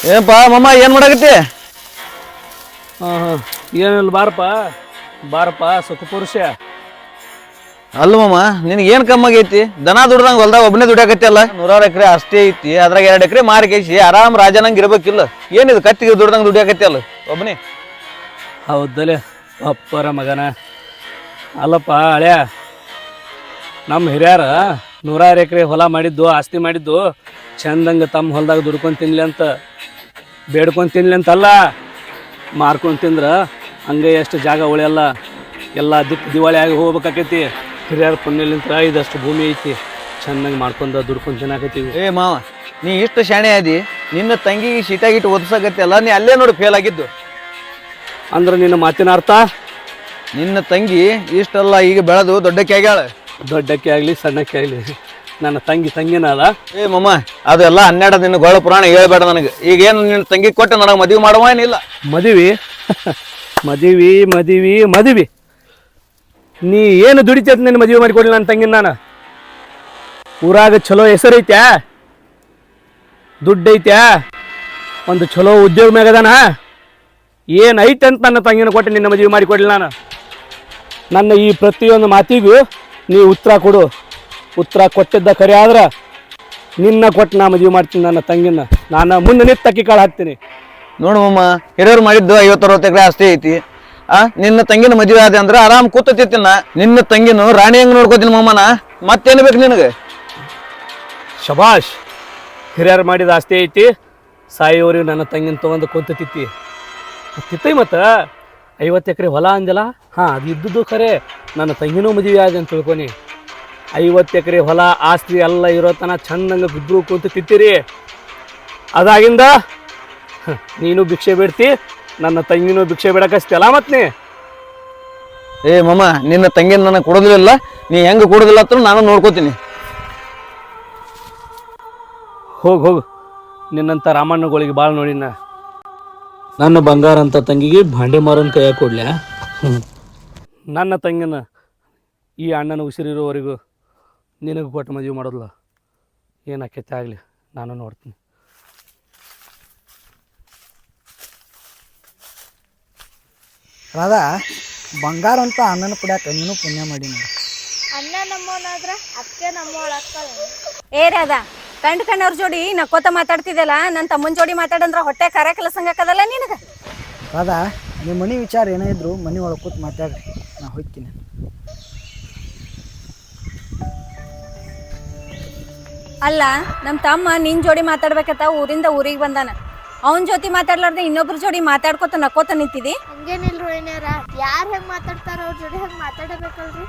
ಏನಪ್ಪ ಮಮ್ಮ ಏನ್ ಮಾಡಕತ್ತಿ? ಏನಿಲ್ಲ ಬಾರಪ್ಪ ಸುಖ ಪುರುಷ. ಅಲ್ಲ ಮಮ್ಮ ನಿನಗೆ ಏನ್ ಕಮ್ಮಾಗೈತಿ? ದನ ದುಡ್ದಂಗ ಹೊಲ್ದಾಗ ಒಬ್ಬನೇ ದುಡಿಯಾಕತ್ತಿ ಅಲ್ಲ. 100 ಎಕರೆ ಆಸ್ತಿ ಐತಿ, ಅದ್ರಾಗ 2 ಎಕರೆ ಮಾರಿ ಕೈಸಿ ಆರಾಮ್ ರಾಜನಂಗ್ ಇರ್ಬೇಕಿಲ್ಲ. ಏನಿದು ಕತ್ತಿಗೆ ದುಡ್ದಂಗ ದುಡಿಯಾಕತ್ತಿ ಅಲ್ಲ ಒಬ್ಬನೇ? ಹೌದಲೆ ಅಪ್ಪರ ಮಗನ. ಅಲ್ಲಪ್ಪ ಹಳ್ಯಾ, ನಮ್ಮ ಹಿರಿಯರ 100 ಎಕರೆ ಹೊಲ ಮಾಡಿದ್ದು, ಆಸ್ತಿ ಮಾಡಿದ್ದು ಚಂದಂಗ ತಮ್ಮ ಹೊಲದಾಗ ದುಡ್ಕೊಂಡು ತಿನ್ಲಿ ಅಂತ, ಬೇಡ್ಕೊಂಡು ತಿನ್ಲಿ ಅಂತಲ್ಲ, ಮಾರ್ಕೊಂಡು ತಿಂದ್ರೆ ಹಂಗೆ ಎಷ್ಟು ಜಾಗ ಉಳಿಯಲ್ಲ, ಎಲ್ಲ ದಿವಾಳಿ ಆಗಿ ಹೋಗ್ಬೇಕಾಕೈತಿ. ಹಿರಿಯರ ಪುಣ್ಯಲಿಂತ್ರ ಇದಷ್ಟು ಭೂಮಿ ಐತಿ, ಚಂದಂಗೆ ಮಾಡ್ಕೊಂಡು ದುಡ್ಕೊಂಡು ತಿನ್ನಾಕತ್ತೀವಿ. ಏ ಮಾವ, ನೀ ಇಷ್ಟು ಶಾಣೆ ಆದಿ, ನಿನ್ನ ತಂಗಿಗೆ ಶೀಟಾಗಿಟ್ಟು ಓದಿಸಕತ್ತಿ ಅಲ್ಲ, ನೀ ಅಲ್ಲೇ ನೋಡಿ ಫೇಲ್ ಆಗಿದ್ದು. ಅಂದ್ರೆ ನಿನ್ನ ಮಾತಿನ ಅರ್ಥ? ನಿನ್ನ ತಂಗಿ ಇಷ್ಟಲ್ಲ ಈಗ ಬೆಳೆದು ದೊಡ್ಡಕ್ಕೆ ಆಗ್ಯಾಳ. ದೊಡ್ಡಕ್ಕೆ ಆಗಲಿ ಸಣ್ಣಕ್ಕೆ ಆಗಲಿ ನನ್ನ ತಂಗಿನ ಅಲ್ಲ. ಏ ಮಮ್ಮ, ಅದೆಲ್ಲ 12 ನಿನ್ನ ಗೋಳ ಪುರಾಣ ಹೇಳ್ಬೇಡ ನನಗೆ. ಈಗ ಏನು ನಿನ್ನ ತಂಗಿ ಕೊಟ್ಟು ನನಗೆ ಮದುವೆ ಮಾಡುವ ಏನಿಲ್ಲ. ಮದುವೆ ನೀ ಏನು ದುಡಿತೈತೆ ನಿನ್ನ ಮದುವೆ ಮಾಡಿಕೊಡ್ಲಿ ನನ್ನ ತಂಗಿನ. ನಾನು ಊರಾಗ ಚಲೋ ಹೆಸರೈತ್ಯಾ, ದುಡ್ಡು ಐತ್ಯಾ, ಒಂದು ಚಲೋ ಉದ್ಯೋಗ ಮ್ಯಾಗದಾನ, ಏನು ಐತೆ ಅಂತ ನನ್ನ ತಂಗಿನ ಕೊಟ್ಟು ನಿನ್ನ ಮದುವೆ ಮಾಡಿಕೊಡ್ಲಿ. ನನ್ನ ಈ ಪ್ರತಿಯೊಂದು ಮಾತಿಗೂ ನೀ ಉತ್ತರ ಕೊಡು. ಉತ್ತರ ಕೊಟ್ಟಿದ್ದ ಕರೆ ಆದ್ರೆ ನಿನ್ನ ಕೊಟ್ಟು ನಾ ಮದುವೆ ಮಾಡ್ತೀನಿ ನನ್ನ ತಂಗಿನ. ನಾನು ಮುಂದೆ ನಿಂತು ತಕ್ಕಿ ಕಾಳು ಹಾಕ್ತೀನಿ. ನೋಡು ಮಮ್ಮ, ಹಿರಿಯರು ಮಾಡಿದ್ದು 50-60 ಎಕರೆ ಆಸ್ತಿ ಐತಿ. ನಿನ್ನ ತಂಗಿನ ಮದುವೆ ಆದ ಅಂದ್ರೆ ಆರಾಮ್ ಕೂತಿರ್ತೀನ. ನಿನ್ನ ತಂಗಿನ ರಾಣಿ ಹೆಂಗ್ ನೋಡ್ಕೋತೀನಿ ಮಮ್ಮನ, ಮತ್ತೇನು ಬೇಕು ನಿನಗೆ? ಶಬಾಷ್, ಹಿರಿಯರು ಮಾಡಿದ ಆಸ್ತಿ ಐತಿ, ಸಾಯಿಯವ್ರಿಗೆ ನನ್ನ ತಂಗಿನ ತೊಗೊಂಡು ಕೂತಿತ್ತಿ ಮತ್ತು 50 ಎಕರೆ ಹೊಲ ಅಂದಿಲ್ಲ. ಅದು ಇದ್ದುದು ಖರೆ, ನನ್ನ ತಂಗಿನೂ ಮದುವೆ ಆದ ಅಂತ ತಿಳ್ಕೊನಿ. 50 ಎಕರೆ ಹೊಲ ಆಸ್ತಿ ಎಲ್ಲ ಇರೋ ತನ ಚಂದಂಗೆ ಬಿದ್ರು ಕೂತು ತಿತ್ತೀರಿ. ಅದಾಗಿಂದ ನೀನು ಭಿಕ್ಷೆ ಬಿಡ್ತಿ, ನನ್ನ ತಂಗಿನೂ ಭಿಕ್ಷೆ ಬಿಡಕಸ್ತಿಯಲ್ಲ. ಮತ್ತೆ ನೀ ಏ ಮಮ್ಮ, ನಿನ್ನ ತಂಗಿನ ನನಗೆ ಕೊಡೋದಿಲ್ಲ, ನೀ ಹೆಂಗೆ ಕೊಡೋದಿಲ್ಲ ಅಂತ ನಾನು ನೋಡ್ಕೋತೀನಿ. ಹೋಗು, ನಿನ್ನಂಥ ರಾಮಣ್ಣಗಳಿಗೆ ಭಾಳ ನೋಡಿನ. ನನ್ನ ಬಂಗಾರ ಅಂತ ತಂಗಿಗೆ ಭಾಂಡೆ ಮಾರನ್ ಕೈಯಾಗ ಕೊಡ್ಲ್ಯಾ? ನನ್ನ ತಂಗಿನ ಈ ಅಣ್ಣನ ಉಸಿರಿರೋವರೆಗೂ ನಿನಗೆ ಕೊಟ್ಟು ಮದುವೆ ಮಾಡೋದಿಲ್ಲ. ಏನಾಕೈತೆ ಆಗಲಿ, ನಾನು ನೋಡ್ತೀನಿ. ರಾಧಾ, ಬಂಗಾರ ಅಂತ ಅಣ್ಣನ ಕುಡ್ಯಾಕ ನೀನು ಪುಣ್ಯ ಮಾಡಿ ನೋಡಿ. ಅಣ್ಣ ನಮ್ಮವನಾದ್ರ ಅಕ್ಕೆ ನಮ್ಮವಳಕ್ಕಲ್ಲ. ಏ ರಾಧಾ, ಕಂಡ್ಕಣ್ಣವ್ರ ಜೋಡಿ ನಕ್ಕೋತ ಮಾತಾಡ್ತಿದ್ದಲ್ಲ, ನನ್ನ ತಮ್ಮನ ಜೋಡಿ ಮಾತಾಡಂದ್ರ ಹೊಟ್ಟೆ ಕರೆ ಕೆಲಸಂಗಕ್ಕದಲ್ಲ ನಿನಗೆ. ರಾಧಾ, ನಿಮ್ಮ ಮನೆ ವಿಚಾರ ಏನೇ ಇದ್ರು ಮನೆ ಒಳಗೆ ಕೂತ್ ಮಾತಾಡ್ರಿ, ನಾ ಹೋಗ್ತೀನಿ. ಅಲ್ಲ, ನಮ್ಮ ತಮ್ಮ ನಿನ್ನ ಜೋಡಿ ಮಾತಾಡ್ಬೇಕತ್ತ ಊರಿಂದ ಊರಿಗೆ ಬಂದಾನ. ಅವನ ಜೊತೆ ಮಾತಾಡ್ಲಾರ್ದೆ ಇನ್ನೊಬ್ರ ಜೋಡಿ ಮಾತಾಡ್ಕೋತ ನಕ್ಕೋತ ನಿಂತಿದಿ. ಹಂಗೇನಿಲ್ರಿ ಏನಾರ, ಯಾರು ಹೆಂಗೆ ಮಾತಾಡ್ತಾರ ಅವ್ರ ಜೋಡಿ ಹೆಂಗೆ ಮಾತಾಡಬೇಕಲ್ರಿ.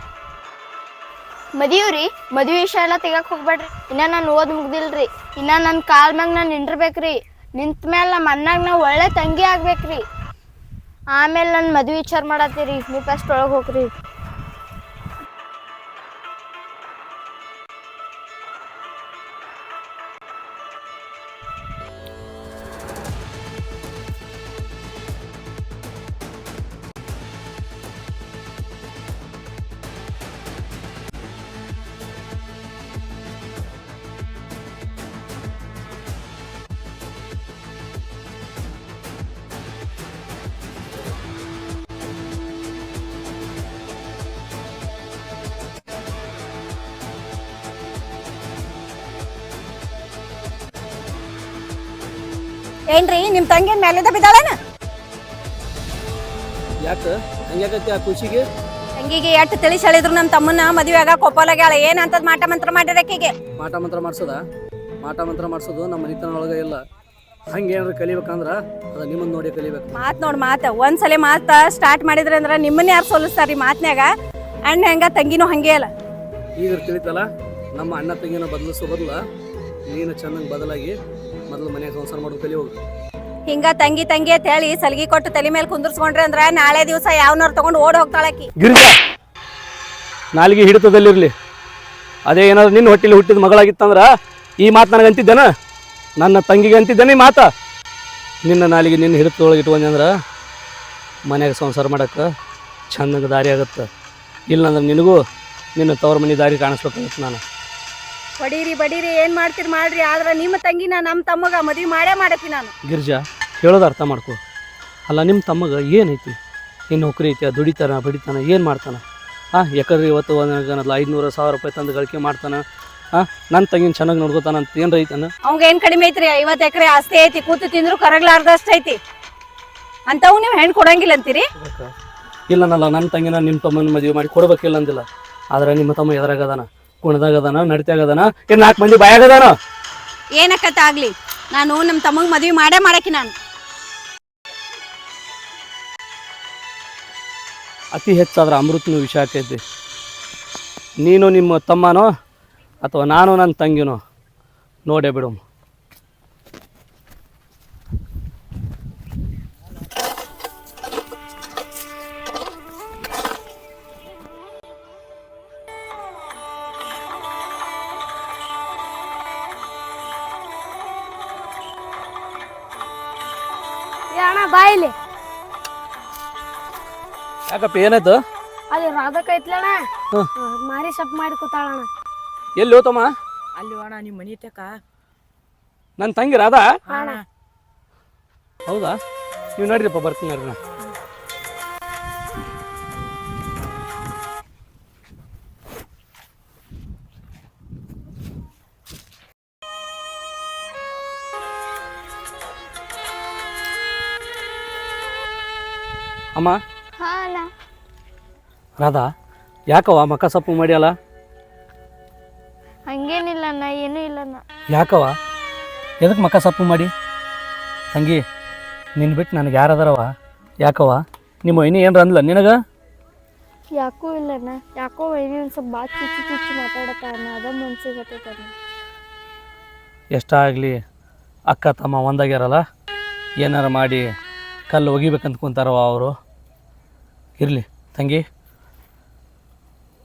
ಮದುವೆ ವಿಷಯ ಎಲ್ಲ ತೆಗಕ್ಕೆ ಹೋಗ್ಬೇಡ್ರಿ. ಇನ್ನ ನಾನು ಓದ್ ಮುಗ್ದಿಲ್ರಿ. ಇನ್ನ ನನ್ನ ಕಾಲ್ ಮ್ಯಾಗ ನಾನು ನಿಂದಿರ್ಬೇಕ್ರಿ. ನಿಂತ ಮೇಲೆ ನಮ್ಮ ಅಣ್ಣಾಗ ನಾವು ಒಳ್ಳೆ ತಂಗಿ ಆಗ್ಬೇಕ್ರಿ. ಆಮೇಲೆ ನನ್ನ ಮದುವೆ ವಿಚಾರ ಮಾಡತ್ತೀರಿ. ನೀವು ಫಸ್ಟ್ ಒಳಗೆ ಹೋಗ್ರಿ. ಏನ್ರಿ, ನಿಮ್ಮ ತಂಗಿ ಮೇಲಿಂದ ಬಿದ್ದಾಳೇನ? ಯಾಕೆ ಹಂಗಾಗತ್ತೆ ಆ ಖುಷಿಗೆ? ತಂಗಿಗೆ ಎಷ್ಟು ತಿಳಿಸಿ ಹೇಳಿದ್ರು ನಮ್ಮ ತಮ್ಮನ ಮದುವೆ ಆಗ ಕೊಪ್ಪಲಾಗ್ಯಾಳ. ಏನಂತದ್ ಮಾಟ ಮಂತ್ರ ಮಾಡಿರಕ್ಕಿಗೆ? ಮಾಟ ಮಂತ್ರ ಮಾಡಿಸೋದು ನಮ್ಮ ಮನಿತನ ಒಳಗೆ ಇಲ್ಲ. ಹಂಗೆ ಏನಾರು ಕಲಿಬೇಕಂದ್ರೆ ಅದು ನಿಮ್ಮನ್ನು ನೋಡಿ ಕಲಿಬೇಕು. ಮಾತು ಒಂದ್ಸಲ ಮಾತು ಸ್ಟಾರ್ಟ್ ಮಾಡಿದ್ರೆ ಅಂದ್ರೆ ನಿಮ್ಮನ್ನ ಯಾರು ಸೋಲಿಸ್ತಾರಿ ಮಾತ್ನ್ಯಾಗ? ಅಣ್ಣ ಹೆಂಗ ತಂಗಿನೂ ಹಂಗೆ ಅಲ್ಲ. ಈಗ ತಿಳಿತಲ್ಲ, ನಮ್ಮ ಅಣ್ಣ ತಂಗಿನ ಬದಲಿಸೋ ಬದಲ ನೀನು ಚೆನ್ನಾಗಿ ಬದಲಾಗಿ ಮೊದಲು ಮನೆಯಾಗ ಸಂಸಾರ ಮಾಡೋದು ಕಲಿ ಹೋಗಿ. ಹಿಂಗ ತಂಗಿ ಅಂತ ಹೇಳಿ ಸಲ್ಗಿ ಕೊಟ್ಟು ತಲೆ ಮೇಲೆ ಕುಂದರ್ಸ್ಕೊಂಡ್ರೆ ಅಂದ್ರೆ ನಾಳೆ ದಿವಸ ಯಾವನವ್ರು ತಗೊಂಡು ಓಡ್ ಹೋಗ್ತಾಳಕಿ. ಗಿರಿಜಾ, ನಾಲಿಗೆ ಹಿಡಿತದಲ್ಲಿರ್ಲಿ. ಅದೇ ಏನಾದ್ರು ನಿನ್ನ ಹೊಟ್ಟೆಲಿ ಹುಟ್ಟಿದ ಮಗಳಾಗಿತ್ತಂದ್ರ ಈ ಮಾತು ನನಗೆ ಅಂತಿದ್ದೇನ? ನನ್ನ ತಂಗಿಗೆ ಅಂತಿದ್ದೇನೆ ಈ ಮಾತ? ನಿನ್ನ ನಾಲಿಗೆ ನಿನ್ನ ಹಿಡಿತದೊಳಗೆ ಇಟ್ಕೊಂಡ್ರೆ ಮನ್ಯಾಗ ಸಂಸಾರ ಮಾಡಕ್ಕೆ ಚಂದಂಗೆ ದಾರಿ ಆಗುತ್ತೆ. ಇಲ್ಲಂದ್ರೆ ನಿನಗೂ ನಿನ್ನ ತವ್ರ ಮನೆ ದಾರಿ ಕಾಣಿಸ್ಬೇಕಾಗುತ್ತೆ. ನಾನು ಹೊಡೀರಿ ಬಡೀರಿ ಏನು ಮಾಡ್ತೀರಿ ಮಾಡ್ರಿ ಆದ್ರೆ ನಿಮ್ಮ ತಂಗಿನ ನಮ್ಮ ತಮ್ಮಗ ಮದುವೆ ಮಾಡೇ ಮಾಡತ್ತಿ ನಾನು. ಗಿರ್ಜಾ ಹೇಳೋದು ಅರ್ಥ ಮಾಡ್ಕೊ. ಅಲ್ಲ ನಿಮ್ಮ ತಮ್ಮಗ ಏನೈತಿ? ಏನು ನೌಕರಿ ಐತಿ, ದುಡಿತಾನ ಬಡಿತಾನ, ಏನು ಮಾಡ್ತಾನೆ? ಯಾಕಂದ್ರೆ ಇವತ್ತು ಒಂದು 500,000 ರೂಪಾಯಿ ತಂದು ಗಳಿಕೆ ಮಾಡ್ತಾನೆ. ನನ್ನ ತಂಗಿನ ಚೆನ್ನಾಗಿ ನೋಡ್ಕೋತಾನ ಅಂತ ಏನು ರೈತನ? ಅವಂಗ ಏನು ಕಡಿಮೆ ಐತ್ರಿ? 50 ಎಕರೆ ಆಸ್ತಿ ಐತಿ, ಕೂತು ತಿಂದ್ರು ಕರಗ್ಲಾರ್ದಷ್ಟು ಐತಿ. ಅಂತವು ನೀವು ಹೆಣ್ಣು ಕೊಡಂಗಿಲ್ಲ ಅಂತೀರಿ? ಇಲ್ಲನಲ್ಲ, ನನ್ನ ತಂಗಿನ ನಿಮ್ಮ ತಮ್ಮನ ಮದುವೆ ಮಾಡಿ ಕೊಡ್ಬೇಕಿಲ್ಲ ಅಂದಿಲ್ಲ. ಆದ್ರೆ ನಿಮ್ಮ ತಮ್ಮ ಎದ್ರಾಗದಾನ, ಕುಣದಾಗದಾನ, ನಡಿತಾಗದಾನ, ಏನು 4 ಮಂದಿ ಬಾಯಾಗದಾನ. ಏನಕ್ಕತ್ತ ಆಗ್ಲಿ, ನಾನು ನಮ್ಮ ತಮ್ಮಗ್ ಮದುವೆ ಮಾಡೇ ಮಾಡಕಿ ನಾನು. ಅತಿ ಹೆಚ್ಚಾದ್ರೆ ಅಮೃತನೂ ವಿಷ ಆಕೈತಿ. ನೀನು ನಿಮ್ಮ ತಮ್ಮನೋ ಅಥವಾ ನಾನು ನನ್ನ ತಂಗಿನೋ ನೋಡೇ ಬಿಡು. ಅಣ್ಣ ಬಾಯಿಲಿ ಯಾಕಪ್ಪ ಏನಾಯ್ತು? ಅಲ್ಲಿ ರಾಧಕ್ಕ ಐತ್ಲಣ್ಣ, ಮಾರಿ ಸಪ್ ಮಾಡಿ ಕೂತಾಳಣ್ಣ. ಎಲ್ಲಿ ಹೋತಮ್ಮ? ಅಲ್ಲಿ ಅಣ್ಣ ನಿಮ್ಮ ಮನಿ ತಕ. ನನ್ನ ತಂಗಿ ರಾಧಾ? ಅಣ್ಣ ಹೌದಾ? ನೀವು ನಡ್ರಿಪ್ಪ, ಬರ್ತೀನಿ ನಡ್ರಿ. ಅಮ್ಮ ಹಾ ಅಣ್ಣ. ರಾಧಾ, ಯಾಕವ್ವ ಮಕ್ಕ ಸೊಪ್ಪು ಮಾಡಿಯಲ್ಲ? ಹಂಗೇನಿಲ್ಲ ಅಣ್ಣ, ಏನೂ ಇಲ್ಲಣ್ಣ. ಯಾಕವ್ವ ಎದಕ್ಕೆ ಮಕ್ಕ ಸೊಪ್ಪು ಮಾಡಿ? ತಂಗಿ, ನಿನ್ನ ಬಿಟ್ಟು ನನಗೆ ಯಾರದಾರವ? ಯಾಕವ್ವ ನಿಮ್ಮ ವೈನಿ ಏನ್ರ ಅಂದ್ಲ ನಿನಗೆ? ಯಾಕೂ ಇಲ್ಲಣ್ಣ, ಯಾಕೋ ವೈನಿ ಒಂದು ಸ್ವಲ್ಪ ಬಾತ್ ಚುಚ್ಚಿ ಚುಚ್ಚಿ ಮಾತಾಡತ್ತ ಅಣ್ಣ, ಅದ ಮನ್ಸಿಗೆ ಗೊತ್ತೈತಣ್ಣ. ಎಷ್ಟಾಗಲಿ ಅಕ್ಕ ತಮ್ಮ ಒಂದಾಗ್ಯಾರಲ್ಲ, ಏನಾರ ಮಾಡಿ ಕಲ್ಲು ಒಗಿಬೇಕಂತ ಕುಂತಾರವ ಅವರು. ಇರಲಿ ತಂಗಿ,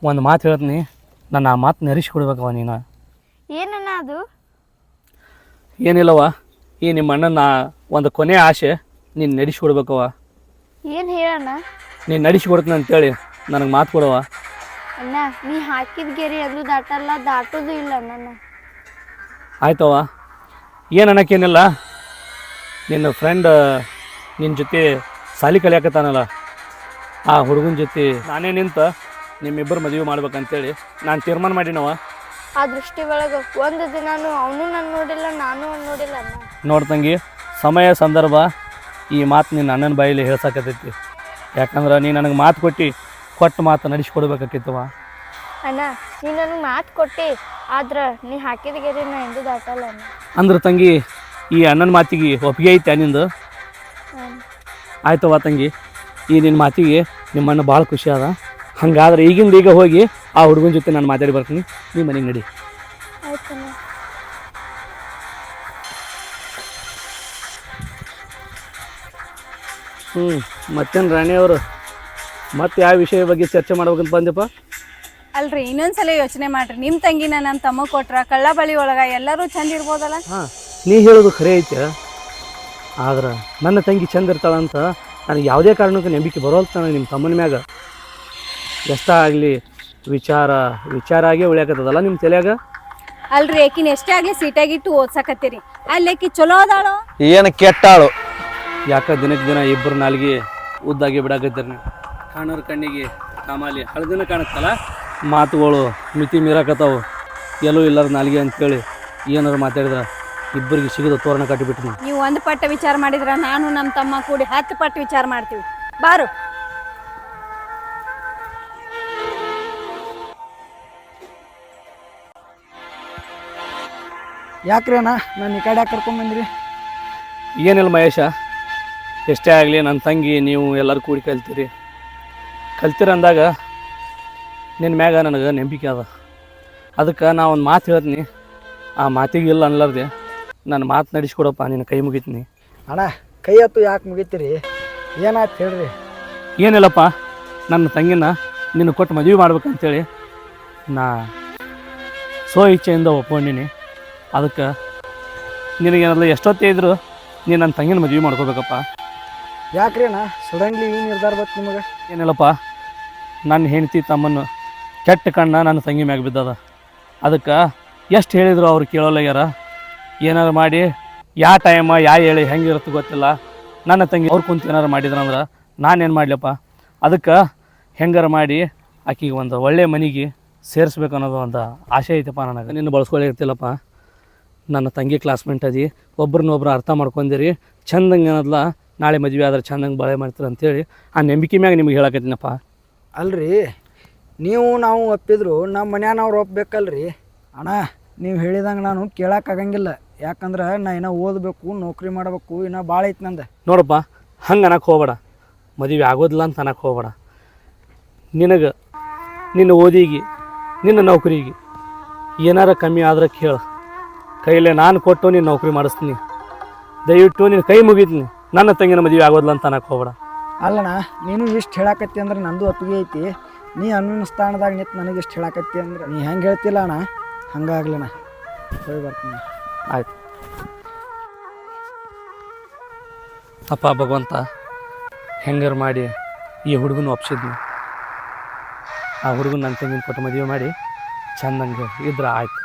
ಒಂದು ಮಾತು ಹೇಳ್ತೀನಿ, ನಾನು ಆ ಮಾತು ನೆರೆಸ್ಕೊಡ್ಬೇಕವ ನೀನು. ಏನಣ್ಣ ಅದು? ಏನಿಲ್ಲವ, ಈ ನಿಮ್ಮ ಅಣ್ಣನ ಒಂದು ಕೊನೆ ಆಸೆ ನೀನು ನಡೆಸ್ಕೊಡ್ಬೇಕವ. ಏನು ಹೇಳಣ್ಣ? ನೀನು ನಡೆಸ್ಕೊಡ್ತೀನಿ ಅಂತೇಳಿ ನನಗೆ ಮಾತು ಕೊಡವ. ಅಣ್ಣ ನೀ ಹಾಕಿದ ಗೆರಿ ಅದು ದಾಟಲ್ಲ, ದಾಟೋದು ಇಲ್ಲ ಅಣ್ಣ. ಆಯ್ತವ, ಏನು ಅನ್ನೋಕ್ಕೇನಿಲ್ಲ. ನಿನ್ನ ಫ್ರೆಂಡ್ ನಿನ್ನ ಜೊತೆ ಸಾಲಿ ಕಲಿಯಾಕತ್ತಾನಲ್ಲ, ಆ ಹುಡುಗನ ಜೊತೆ ನಾನೇ ನಿಂತು ನಿಮ್ಮಿಬ್ಬರು ಮದುವೆ ಮಾಡ್ಬೇಕಂತೇಳಿ ನಾನು ತೀರ್ಮಾನ ಮಾಡಿನವ. ಆ ದೃಷ್ಟಿ ಒಳಗೆ ಒಂದು ದಿನಾನು ಅವನು ನಾನು ನೋಡಿಲ್ಲ, ನಾನು ಅವ್ನು ನೋಡಿಲ್ಲ ಅಣ್ಣ. ನೋಡ್ತಂಗಿ, ಸಮಯ ಸಂದರ್ಭ ಈ ಮಾತು ನಿನ್ನ ಅಣ್ಣನ ಬಾಯಲ್ಲಿ ಹೇಳ್ಸಕತ್ತೈತಿ. ಯಾಕಂದ್ರೆ ನೀ ನನಗೆ ಮಾತು ಕೊಟ್ಟು ಮಾತು ನಡೆಸ್ಕೊಡ್ಬೇಕಾಕೈತವ. ಅಣ್ಣ ನೀ ನನಗೆ ಮಾತು ಕೊಟ್ಟು, ಆದ್ರೆ ನೀ ಹಾಕಿದ ಗೆರಿ ನಾ ಎಂದೂ ದಾಟಲ್ಲ ಅಣ್ಣ. ಅಂದ್ರೆ ತಂಗಿ, ಈ ಅಣ್ಣನ ಮಾತಿಗೆ ಒಪ್ಪಿಗೆ ಐತೆ ನಿಂದು? ಆಯ್ತವ ತಂಗಿ, ಈ ನಿನ್ನ ಮಾತಿಗೆ ನಿಮ್ಮಣ್ಣ ಭಾಳ ಖುಷಿ ಅದ. ಹಂಗಾದ್ರೆ ಈಗಿಂದ ಈಗ ಹೋಗಿ ಆ ಹುಡುಗನ ಜೊತೆ ನಾನು ಮಾತಾಡಿ ಬರ್ತೀನಿ, ನೀ ಮನೆಗೆ ನಡಿ. ಆಯ್ತಣ್ಣ. ಮತ್ತೇನು ರಾಣಿಯವರು, ಮತ್ತೆ ಯಾವ ವಿಷಯ ಬಗ್ಗೆ ಚರ್ಚೆ ಮಾಡ್ಬೇಕಂತ ಬಂದೆಪ್ಪ? ಅಲ್ರಿ ಇನ್ನೊಂದ್ಸಲ ಯೋಚನೆ ಮಾಡ್ರಿ, ನಿಮ್ಮ ತಂಗಿನ ನಮ್ಮ ತಮ್ಮ ಕೊಟ್ರ ಕಳ್ಳ ಬಳಿ ಒಳಗ ಎಲ್ಲರೂ ಚಂದ ಇರ್ಬೋದಲ್ಲ. ಹಾಂ, ನೀ ಹೇಳೋದು ಖರೆ ಐತೆ. ಆದ್ರೆ ನನ್ನ ತಂಗಿ ಚಂದ ಇರ್ತಾಳಂತ ನನಗೆ ಯಾವುದೇ ಕಾರಣಕ್ಕೂ ನಂಬಿಕೆ ಬರೋಲ್ತ ನನಗೆ ನಿಮ್ಮ ತಮ್ಮನ ಮ್ಯಾಗ. ಎಷ್ಟಾಗಲಿ ವಿಚಾರ ಆಗೇ ಉಳಿಯಾಕತ್ತದಲ್ಲ ನಿಮ್ಮ ತಲೆಯಾಗ. ಅಲ್ರಿ ಆಕಿನ ಎಷ್ಟೇ ಆಗ್ಲಿ ಸೀಟಾಗಿಟ್ಟು ಓದ್ಸಕತ್ತೀರಿ, ಅಲ್ಲಿ ಆಕಿ ಚಲೋ ಅದಾಳು? ಏನು ಕೆಟ್ಟಾಳು? ಯಾಕೆ ದಿನಕ್ಕೆ ದಿನ ಇಬ್ಬರು ನಾಲ್ಗೆ ಉದ್ದಾಗಿ ಬಿಡಾಕತ್ತೀರಿ ನೀವು? ಕಾಣೋರ ಕಣ್ಣಿಗೆ ಕಾಮಾಲಿ ಹಳದಿನ ಕಾಣುತ್ತಲ್ಲ, ಮಾತುಗಳು ಮಿತಿ ಮೀರಾಕತ್ತಾವು. ಎಲ್ಲೂ ಇಲ್ಲಾರ ನಾಲ್ಗೆ ಅಂತೇಳಿ ಏನಾರು ಮಾತಾಡಿದ್ರೆ ಇಬ್ಬರಿಗೆ ಸಿಗದ ತೋರಣ ಕಟ್ಟಿಬಿಟ್ಟು ನೀವು ಒಂದು ಪಟ್ಟ ವಿಚಾರ ಮಾಡಿದ್ರ ನಾನು ನಮ್ಮ ತಮ್ಮ ಕೂಡಿ 10 ಪಟ್ಟು ವಿಚಾರ ಮಾಡ್ತೀವಿ. ಬಾರು. ಯಾಕ್ರಿ ಅಣ್ಣ ನಾನು ಈ ಕಡೆ ಯಾಕೆ ಕರ್ಕೊಂಬಂದ್ರಿ? ಏನಿಲ್ಲ ಮಹೇಶ, ಎಷ್ಟೇ ಆಗಲಿ ನನ್ನ ತಂಗಿ ನೀವು ಎಲ್ಲರೂ ಕೂಡಿ ಕಲ್ತಿರಂದಾಗ ನಿನ್ನ ಮ್ಯಾಗ ನನಗೆ ನಂಬಿಕೆ ಅದ. ಅದಕ್ಕೆ ನಾ ಒಂದು ಮಾತು ಹೇಳ್ತೀನಿ, ಆ ಮಾತಿಗೆ ಇಲ್ಲ ಅನ್ಲಾರ್ದೆ ನನ್ನ ಮಾತು ನಡೆಸ್ಕೊಡಪ್ಪ, ನಿನ್ನ ಕೈ ಮುಗಿತೀನಿ. ಅಣ್ಣ ಕೈ ಹತ್ತು ಯಾಕೆ ಮುಗಿತೀರಿ? ಏನಾಯ್ತು ಹೇಳ್ರಿ. ಏನಿಲ್ಲಪ್ಪ, ನನ್ನ ತಂಗಿನ ನಿನ್ನ ಕೊಟ್ಟು ಮದುವೆ ಮಾಡ್ಬೇಕಂತೇಳಿ ನಾ ಇಚ್ಛೆಯಿಂದ ಒಪ್ಕೊಂಡಿನಿ. ಅದಕ್ಕೆ ನಿನಗೇನಲ್ಲ ಎಷ್ಟೊತ್ತೇ ಇದ್ರು ನೀನು ನನ್ನ ತಂಗಿನ ಮದುವೆ ಮಾಡ್ಕೋಬೇಕಪ್ಪ. ಯಾಕ್ರಿ ಅಣ್ಣ ಸಡನ್ಲಿ ಈ ನಿರ್ಧಾರ ಬತ್ತು ನಿಮಗೆ? ಏನಿಲ್ಲಪ್ಪ, ನನ್ನ ಹೆಂಡತಿ ತಮ್ಮನ್ನು ಕೆಟ್ಟ ಕಣ್ಣ ನನ್ನ ತಂಗಿ ಮ್ಯಾಗ ಬಿದ್ದದ. ಅದಕ್ಕೆ ಎಷ್ಟು ಹೇಳಿದ್ರು ಅವ್ರು ಕೇಳೋಲ್ಲಾಗ್ಯಾರ. ಏನಾರು ಮಾಡಿ ಯಾವ ಟೈಮ ಹೇಳಿ ಹೆಂಗಿರುತ್ತೆ ಗೊತ್ತಿಲ್ಲ. ನನ್ನ ತಂಗಿ ಅವ್ರು ಕುಂತು ಏನಾರು ಮಾಡಿದ್ರಂದ್ರೆ ನಾನೇನು ಮಾಡಲಪ್ಪ. ಅದಕ್ಕೆ ಹೆಂಗಾರ ಮಾಡಿ ಆಕಿಗೆ ಒಂದು ಒಳ್ಳೆಯ ಮನೆಗೆ ಸೇರಿಸ್ಬೇಕು ಅನ್ನೋದು ಒಂದು ಆಸೆ ಐತಪ್ಪ ನನಗೆ. ನಿನ್ನ ಬಳಸ್ಕೊಳ್ಳಿ ಇರ್ತಿಲ್ಲಪ್ಪ. ನನ್ನ ತಂಗಿ ಕ್ಲಾಸ್ಮೇಟ್ ಅದಿ, ಒಬ್ರನ್ನೊಬ್ರು ಅರ್ಥ ಮಾಡ್ಕೊಂಡಿರಿ, ಚಂದಂಗೆ ಏನದಲ್ಲ ನಾಳೆ ಮದುವೆ ಆದ್ರೆ ಚಂದಂಗೆ ಬಾಳೆ ಮಾಡ್ತೀರ ಅಂತೇಳಿ ಆ ನಂಬಿಕೆ ಮ್ಯಾಗ ನಿಮ್ಗೆ ಹೇಳಕತ್ತೀನಪ್ಪ. ಅಲ್ರಿ ನೀವು ನಾವು ಒಪ್ಪಿದ್ರು ನಮ್ಮ ಮನ್ಯಾನವ್ರು ಒಪ್ಬೇಕಲ್ರಿ. ಅಣ್ಣ ನೀವು ಹೇಳಿದಂಗೆ ನಾನು ಕೇಳೋಕ್ಕಾಗಂಗಿಲ್ಲ. ಯಾಕಂದ್ರೆ ನಾ ಇನ್ನೂ ಓದಬೇಕು, ನೌಕರಿ ಮಾಡಬೇಕು, ಇನ್ನೂ ಭಾಳ ಐತೆ ನಂದು. ನೋಡಪ್ಪ, ಹಂಗೆ ಅನ್ನಕ್ಕೆ ಹೋಗ್ಬೇಡ, ಮದುವೆ ಆಗೋದಿಲ್ಲ ಅಂತ ಅನ್ನಕ್ಕೆ ಹೋಗ್ಬೇಡ. ನಿನಗೆ ನಿನ್ನ ಓದಿಗೆ ನಿನ್ನ ನೌಕರಿಗೆ ಏನಾರ ಕಮ್ಮಿ ಆದ್ರೆ ಕೇಳು, ಕೈಲೇ ನಾನು ಕೊಟ್ಟು ನೀನು ನೌಕರಿ ಮಾಡಿಸ್ತೀನಿ. ದಯವಿಟ್ಟು ನಿನ್ನ ಕೈ ಮುಗಿತೀನಿ, ನನ್ನ ತಂಗಿನ ಮದುವೆ ಆಗೋದಿಲ್ಲ ಅಂತ ಅನ್ನಕ್ಕೆ ಹೋಗ್ಬೇಡ. ಅಲ್ಲಣ್ಣ ನೀನು ಇಷ್ಟು ಹೇಳಾಕತ್ತಿ ಅಂದ್ರೆ ನಂದು ಒಪ್ಪಿಗೆ ಐತಿ. ನೀ ಅನ್ನೋ ಸ್ಥಾನದಾಗ ನಿಂತು ನನಗೆ ಇಷ್ಟು ಹೇಳಾಕತ್ತಿ ಅಂದ್ರೆ ನೀ ಹೆಂಗೆ ಹೇಳ್ತಿಲ್ಲ ಅಣ್ಣ ಹಂಗಾಗ್ಲಣ್ಣ. ಹೋಗಿ ಬರ್ತೀನಿ. ಆಯ್ತು ಅಪ್ಪ ಭಗವಂತ, ಹೆಂಗಾರು ಮಾಡಿ ಈ ಹುಡುಗನ ಒಪ್ಸಿದ್ನಿ. ಆ ಹುಡುಗನ ನನ್ನ ತಂಗಿನ ಕೊಟ್ಟು ಮದುವೆ ಮಾಡಿ ಚಂದಂಗೆ ಇದ್ರೆ ಆಯ್ತು.